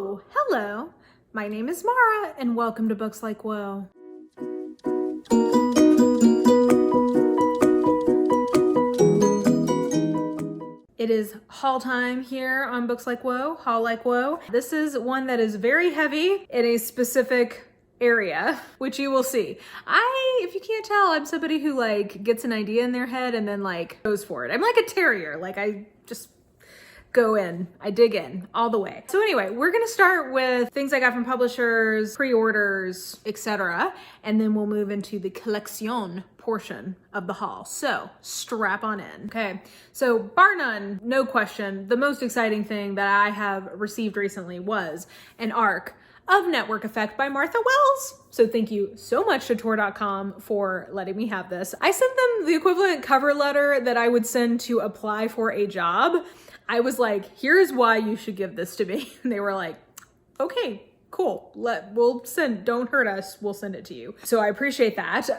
Oh, hello. My name is Mara, and welcome to Books Like Woe. It is haul time here on Books Like Woe, Haul Like Woe. This is one that is very heavy in a specific area, which you will see. If you can't tell, I'm somebody who gets an idea in their head and then goes for it. I'm like a terrier. I just go in, I dig in all the way. So anyway, we're gonna start with things I got from publishers, pre-orders, etc. And then we'll move into the collection portion of the haul. So strap on in. Okay, so bar none, no question, the most exciting thing that I have received recently was an arc of Network Effect by Martha Wells. So thank you so much to Tor.com for letting me have this. I sent them the equivalent cover letter that I would send to apply for a job. I was like, here's why you should give this to me. And they were like, okay, cool. We'll send, don't hurt us. We'll send it to you. So I appreciate that.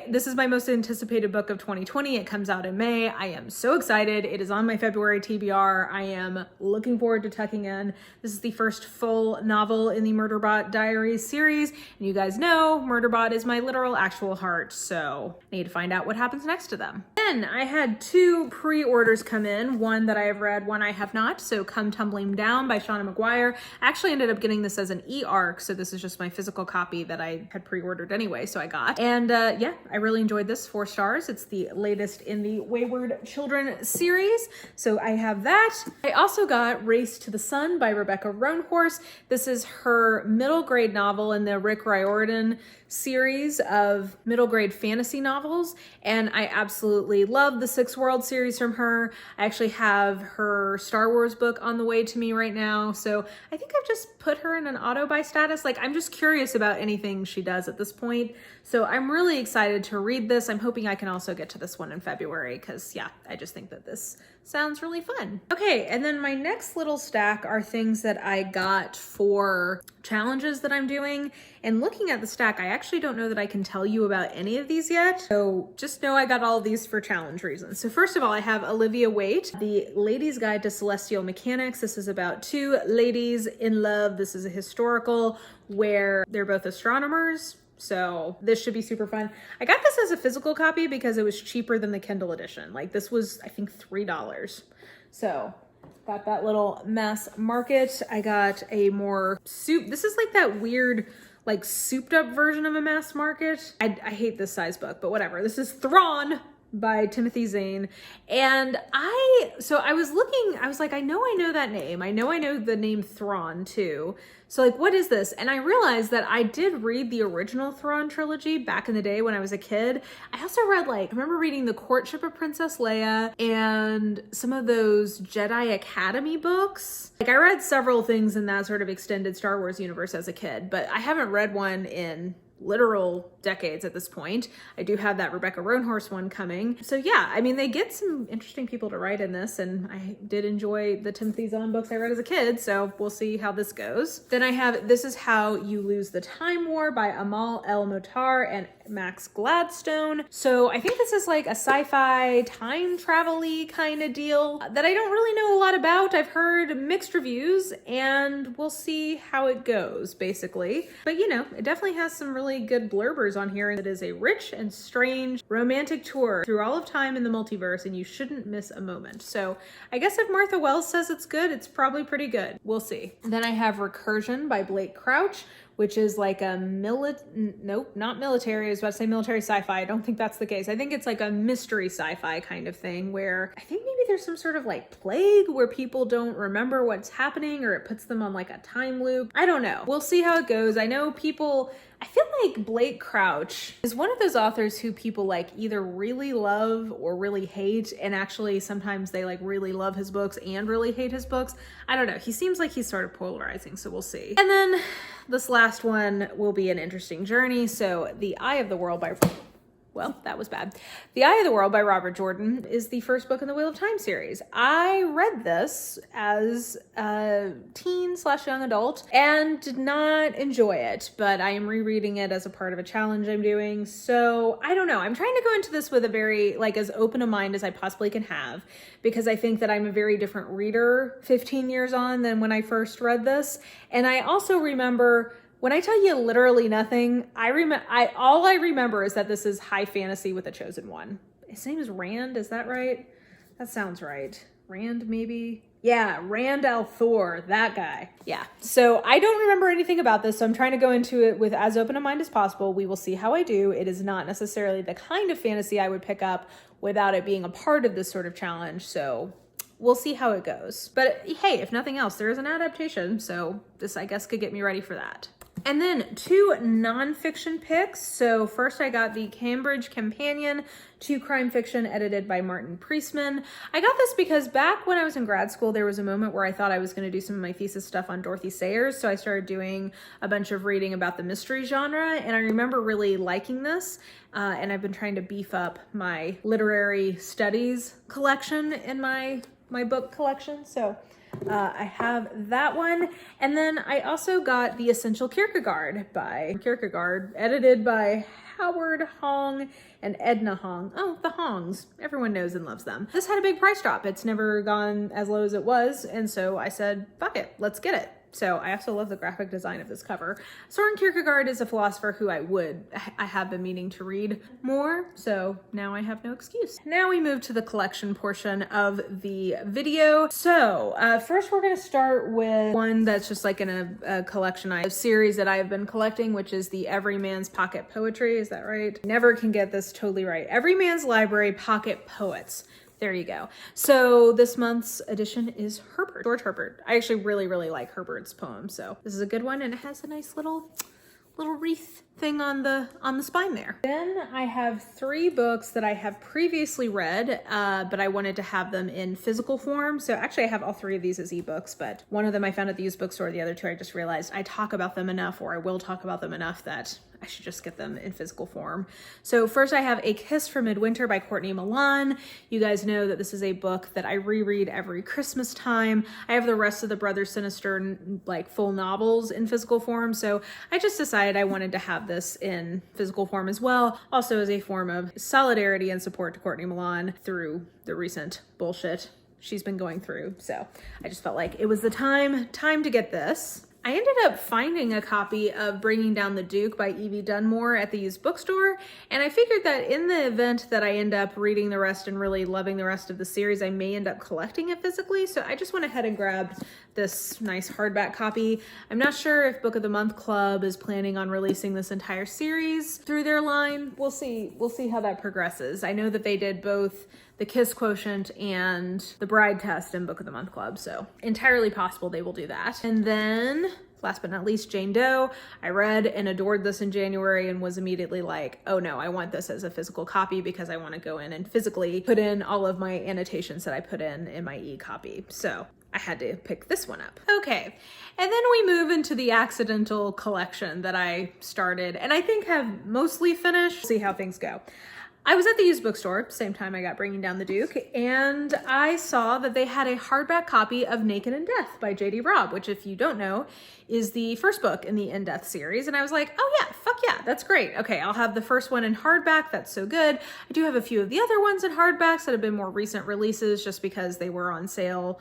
This is my most anticipated book of 2020. It comes out in May. I am so excited. It is on my February TBR. I am looking forward to tucking in. This is the first full novel in the Murderbot Diaries series. And you guys know Murderbot is my literal actual heart. So I need to find out what happens next to them. Then I had two pre-orders come in. One that I have read, one I have not. So Come Tumbling Down by Seanan McGuire. I actually ended up getting this as an e-arc, so this is just my physical copy that I had pre-ordered anyway, so I got. And yeah, I really enjoyed this, 4 stars. It's the latest in the Wayward Children series, so I have that. I also got Race to the Sun by Rebecca Roanhorse. This is her middle grade novel in the Rick Riordan series of middle grade fantasy novels, and I absolutely love the Six World series from her. I actually have her Star Wars book on the way to me right now, so I think I've just put her in an auto-buy status. I'm just curious about anything she does at this point, so I'm really excited to read this. I'm hoping I can also get to this one in February, because yeah, I just think that this sounds really fun. Okay, and then my next little stack are things that I got for challenges that I'm doing. And looking at the stack, I actually don't know that I can tell you about any of these yet. So just know I got all of these for challenge reasons. So first of all, I have Olivia Waite, The Lady's Guide to Celestial Mechanics. This is about 2 ladies in love. This is a historical where they're both astronomers. So this should be super fun. I got this as a physical copy because it was cheaper than the Kindle edition. This was, I think, $3. So got that little mass market. I got a more this is that weird, souped up version of a mass market. I hate this size book, but whatever. This is THRAWN by Timothy Zahn. And I was looking, I was like, I know that name. I know the name THRAWN too. So what is this? And I realized that I did read the original THRAWN trilogy back in the day when I was a kid. I also read I remember reading The Courtship of Princess Leia and some of those Jedi Academy books. I read several things in that sort of extended Star Wars universe as a kid, but I haven't read one in literal decades at this point. I do have that Rebecca Roanhorse one coming. So yeah, I mean, they get some interesting people to write in this, and I did enjoy the Timothy Zahn books I read as a kid, so we'll see how this goes. Then I have This Is How You Lose the Time War by Amal Mohtar and Max Gladstone. So I think this is a sci-fi time travel-y kind of deal that I don't really know a lot about. I've heard mixed reviews, and we'll see how it goes, basically. But it definitely has some really good blurbers on here. It is a rich and strange romantic tour through all of time in the multiverse, and you shouldn't miss a moment. So I guess if Martha Wells says it's good, it's probably pretty good. We'll see. Then I have Recursion by Blake Crouch, which is nope, not military. I was about to say military sci-fi. I don't think that's the case. I think it's a mystery sci-fi kind of thing where I think maybe there's some sort of plague where people don't remember what's happening, or it puts them on a time loop. I don't know. We'll see how it goes. I know I feel like Blake Crouch is one of those authors who people either really love or really hate, and actually sometimes they really love his books and really hate his books. I don't know. He seems like he's sort of polarizing, so we'll see. And then this last one will be an interesting journey. So The Eye of the World by well, that was bad. The Eye of the World by Robert Jordan is the first book in the Wheel of Time series. I read this as a teen/young adult and did not enjoy it, but I am rereading it as a part of a challenge I'm doing. So I don't know. I'm trying to go into this with a very, as open a mind as I possibly can have, because I think that I'm a very different reader 15 years on than when I first read this. And I also remember, when I tell you literally nothing, all I remember is that this is high fantasy with a chosen one. His name is Rand, is that right? That sounds right. Rand, maybe? Yeah, Rand al'Thor, that guy. Yeah, so I don't remember anything about this, so I'm trying to go into it with as open a mind as possible. We will see how I do. It is not necessarily the kind of fantasy I would pick up without it being a part of this sort of challenge, so we'll see how it goes. But hey, if nothing else, there is an adaptation, so this, I guess, could get me ready for that. And then 2 nonfiction picks. So first I got the Cambridge Companion to Crime Fiction edited by Martin Priestman. I got this because back when I was in grad school, there was a moment where I thought I was going to do some of my thesis stuff on Dorothy Sayers. So I started doing a bunch of reading about the mystery genre. And I remember really liking this. And I've been trying to beef up my literary studies collection in my book collection. So I have that one. And then I also got The Essential Kierkegaard by Kierkegaard, edited by Howard Hong and Edna Hong. Oh, the Hongs. Everyone knows and loves them. This had a big price drop. It's never gone as low as it was. And so I said, fuck it, let's get it. So I also love the graphic design of this cover. Soren Kierkegaard is a philosopher who I have been meaning to read more, so now I have no excuse. Now we move to the collection portion of the video. So first we're gonna start with one that's just like in a collection series that I have been collecting, which is the Every Man's Pocket Poetry. Is that right? Never can get this totally right. Every Man's Library Pocket Poets. There you go. So this month's edition is Herbert, George Herbert. I actually really, really like Herbert's poem. So this is a good one, and it has a nice little wreath thing on the spine there. Then I have 3 books that I have previously read, but I wanted to have them in physical form. So actually I have all 3 of these as ebooks, but one of them I found at the used bookstore. The other 2 I just realized I talk about them enough, or I will talk about them enough, that I should just get them in physical form. So first I have A Kiss for Midwinter by Courtney Milan. You guys know that this is a book that I reread every Christmas time. I have the rest of the Brothers Sinister full novels in physical form, so I just decided I wanted to have this in physical form as well, also as a form of solidarity and support to Courtney Milan through the recent bullshit she's been going through. So I just felt like it was the time to get this. I ended up finding a copy of Bringing Down the Duke by Evie Dunmore at the used bookstore, and I figured that in the event that I end up reading the rest and really loving the rest of the series, I may end up collecting it physically, so I just went ahead and grabbed this nice hardback copy. I'm not sure if Book of the Month Club is planning on releasing this entire series through their line. We'll see how that progresses. I know that they did both the Kiss Quotient and the Bride Test in Book of the Month Club, so entirely possible they will do that. And then, last but not least, Jane Doe. I read and adored this in January and was immediately like, oh no, I want this as a physical copy because I want to go in and physically put in all of my annotations that I put in my e-copy. So I had to pick this one up. Okay, and then we move into the accidental collection that I started and I think have mostly finished. See how things go. I was at the used bookstore, same time I got Bringing Down the Duke, and I saw that they had a hardback copy of Naked in Death by J.D. Robb, which, if you don't know, is the first book in the In Death series. And I was like, oh yeah, fuck yeah, that's great. Okay, I'll have the first one in hardback. That's so good. I do have a few of the other ones in hardbacks that have been more recent releases just because they were on sale,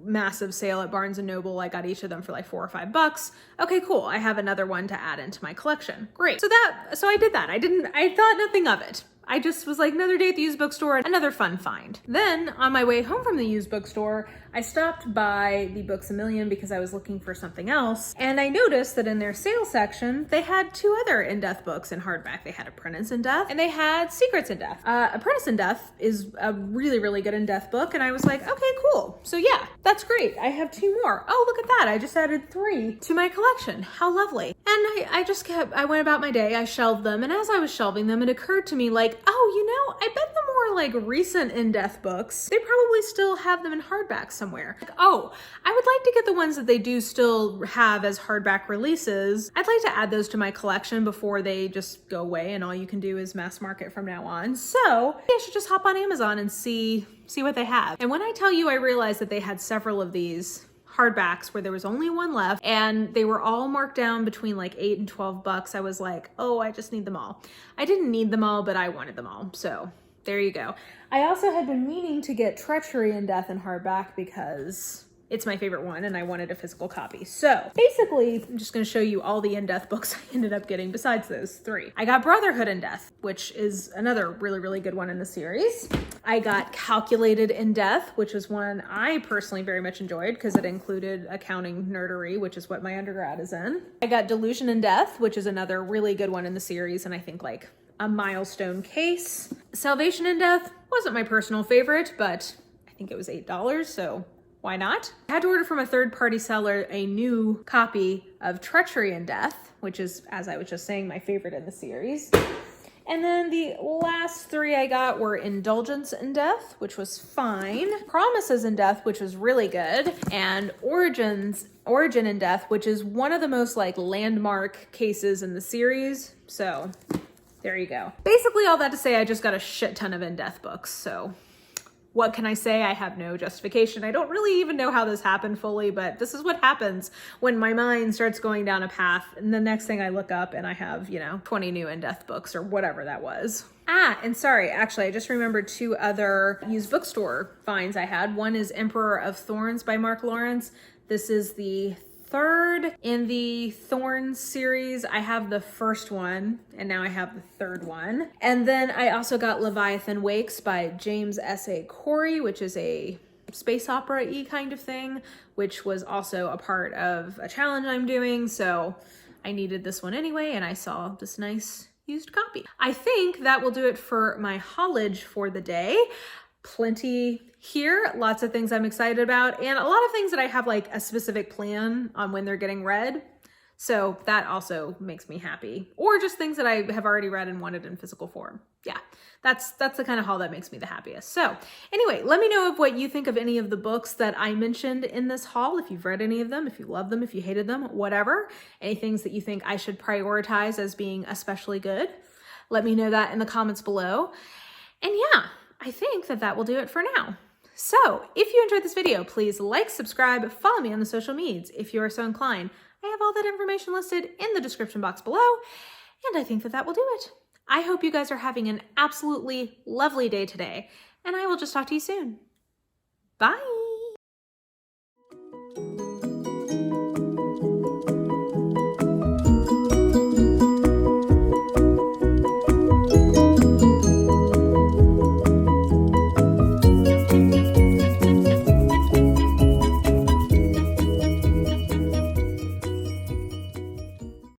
massive sale at Barnes & Noble. I got each of them for like $4 or $5. Okay, cool. I have another one to add into my collection. Great. So I did that. I thought nothing of it. I just was like, another day at the used bookstore, another fun find. Then on my way home from the used bookstore, I stopped by the Books A Million because I was looking for something else. And I noticed that in their sale section, they had 2 other In Death books in hardback. They had Apprentice in Death and they had Secrets in Death. Apprentice in Death is a really, really good In Death book. And I was like, okay, cool. So yeah, that's great. I have 2 more. Oh, look at that. I just added 3 to my collection. How lovely. I went about my day, I shelved them, and as I was shelving them, it occurred to me like, oh, you know, I bet the more like recent in-depth books, they probably still have them in hardback somewhere. Like, oh, I would like to get the ones that they do still have as hardback releases. I'd like to add those to my collection before they just go away and all you can do is mass market from now on. So I should just hop on Amazon and see what they have. And when I tell you, I realized that they had several of these hardbacks where there was only one left and they were all marked down between like $8 and $12. I was like, oh, I just need them all. I didn't need them all, but I wanted them all. So there you go. I also had been meaning to get Treachery in Death in hardback because it's my favorite one and I wanted a physical copy. So basically, I'm just going to show you all the in-death books I ended up getting besides those three. I got Brotherhood in Death, which is another really, really good one in the series. I got Calculated in Death, which is one I personally very much enjoyed because it included accounting nerdery, which is what my undergrad is in. I got Delusion in Death, which is another really good one in the series and I think like a milestone case. Salvation in Death wasn't my personal favorite, but I think it was $8, so why not? I had to order from a third-party seller a new copy of Treachery in Death, which is, as I was just saying, my favorite in the series. And then the last three I got were Indulgence in Death, which was fine, Promises in Death, which was really good, and Origin in Death, which is one of the most like landmark cases in the series. So there you go. Basically all that to say, I just got a shit ton of in-death books, so what can I say? I have no justification. I don't really even know how this happened fully, but this is what happens when my mind starts going down a path and the next thing I look up and I have, 20 new in-depth books or whatever that was. And sorry, actually, I just remembered two other used bookstore finds I had. One is Emperor of Thorns by Marc Lowrance. This is the third in the Thorns series. I have the first one and now I have the third one. And then I also got Leviathan Wakes by James S.A. Corey, which is a space opera-y kind of thing, which was also a part of a challenge I'm doing. So I needed this one anyway and I saw this nice used copy. I think that will do it for my haulage for the day. Plenty here, lots of things I'm excited about, and a lot of things that I have like a specific plan on when they're getting read. So that also makes me happy. Or just things that I have already read and wanted in physical form. Yeah, that's the kind of haul that makes me the happiest. So anyway, let me know of what you think of any of the books that I mentioned in this haul. If you've read any of them, if you love them, if you hated them, whatever. Any things that you think I should prioritize as being especially good. Let me know that in the comments below. And yeah, I think that will do it for now. So if you enjoyed this video, please like, subscribe, follow me on the social medias if you are so inclined. I have all that information listed in the description box below, and I think that will do it. I hope you guys are having an absolutely lovely day today, and I will just talk to you soon. Bye!